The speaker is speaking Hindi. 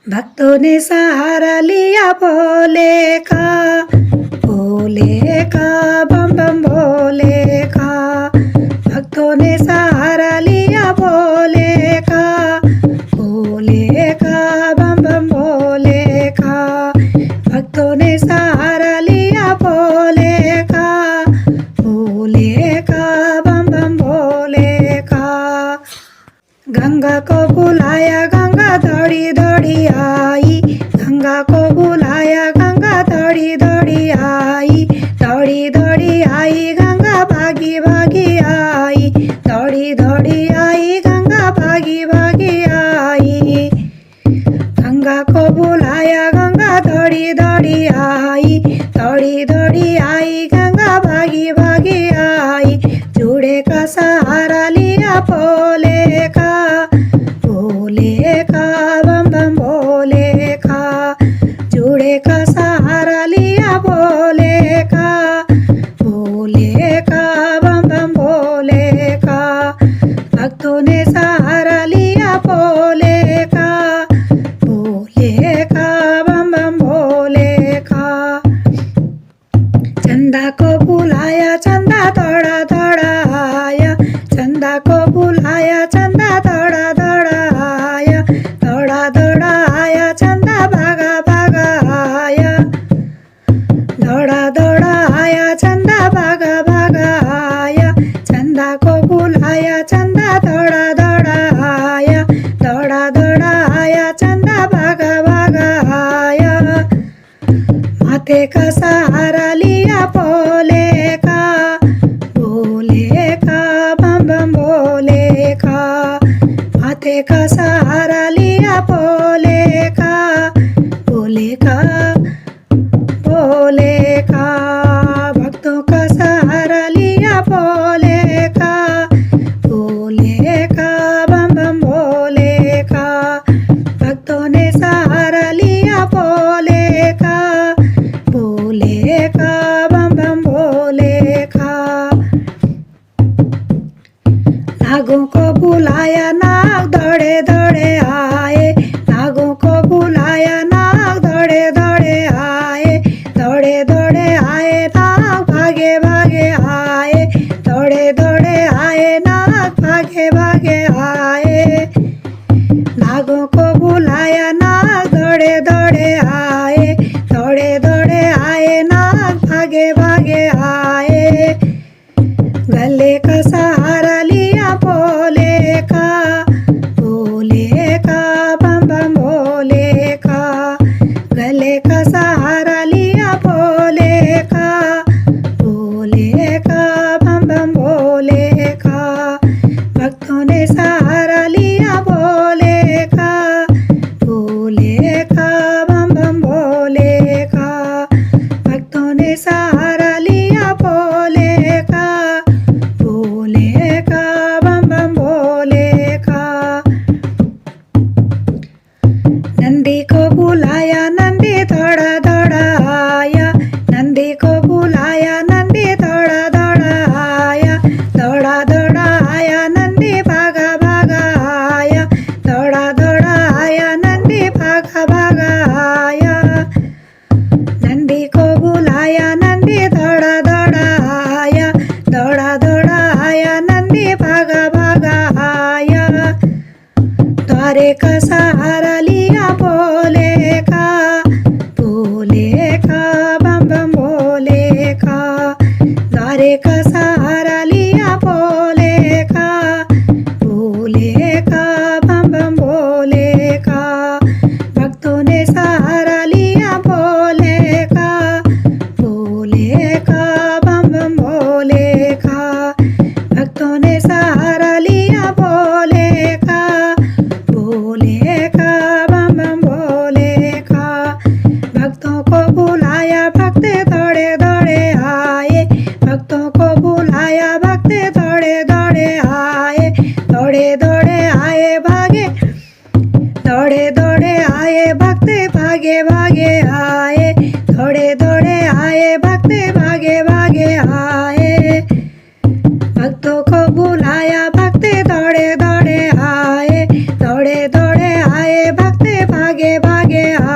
भक्तों ने सहारा लिया भोले का बम बम भोले का। भक्तों ने सहारा लिया भोले का बम बम भोले का। भक्तों ने सहारा लिया भोले का बम बम भोले का। गंगा को बुलाया गंगा दौड़ी दौड़ी आई। गंगा को बुलाया गंगा दौड़ी दौड़ी आई। दौड़ी दौड़ी आई गंगा भागी भागी आई। दौड़ी दौड़ी आई गंगा भागी भागी आई। गंगा को बुलाया गंगा दौड़ी दौड़ी आई। दौड़ी दौड़ी आई गंगा भागी भागी आई। जूड़े का सहारा लिया भोले का बम बम भोले का। जूड़े का सहारा लिया भोले का बम बम भोले का। भक्तों ने सहारा लिया भोले का बम बम भोले का। चंदा को बुलाया चंदा दौड़ा दौड़ा आया। चंदा को बुलाया चंदा दौड़ा दौड़ा आया। दौड़ा दौड़ा आया चंदा भागा भागा आया। दौड़ा दौड़ा आया चंदा भागा भागा आया। चंदा को बुलाया चंदा दौड़ा दौड़ा आया। दौड़ा दौड़ा आया चंदा भागा भागा आया। माथे का सहारा लिया भोले का बम बम भोले का। माथे का सहारा लिया भोले का भक्तों का सहारा लिया भोले का बम बम भोले का। भक्तों ने सहारा लिया भोले का बम बम भोले का। नागों को बुलाया नाग दौड़े दौड़े आए। नागों को बुलाया नाग दौड़े दौड़े आए। दौड़े दौड़े आए नाग भागे भागे आए। दौड़े दौड़े आए नाग भागे भागे आए। नागों को बुलाया नाग दौड़े दौड़े आए। दौड़े दौड़े आए नाग भागे भागे आए। गले का सहारा लिया भोले का बम बम भोले का। गले का सहारा लिया भोले का बम बम भोले का। भक्तों ने सहारा लिया भोले का बम बम भोले का। भक्तों ने सहारा लिया भोले का बम बम भोले का। नंदी को बुलाया नंदी दौड़ा दौड़ा आया। नंदी को बुलाया नंदी दौड़ा दौड़ा आया। दौड़ा दौड़ा आया नंदी भागा भागा आया। दौड़ा दौड़ा आया नंदी भागा भागा आया। नंदी को बुलाया नंदी दौड़ा दौड़ा आया। दौड़ा दौड़ा आया नंदी भागा भागा आया। द्वारे का सहारा लिया भोले का बम बम भोले का। द्वारे का सहारा लिया भोले का बम बम भोले का। भक्तों ने सहारा लिया भोले का बम बम भोले का। भक्तों ने सहारा लिया भोले का बम बम भोले का। भक्तों को बुलाया भक्त दौड़े दौड़े आए। भक्तों को बुलाया भक्त दौड़े दौड़े आए। दौड़े दौड़े आए भागे। दौड़े दौड़े आए भक्त भागे भागे आए। दौड़े दौड़े आए भक्त भागे भागे आए। भक्तों को बुलाया भक्त दौड़े दौड़े आए। दौड़े दौड़े आए भक्त भागे भागे गे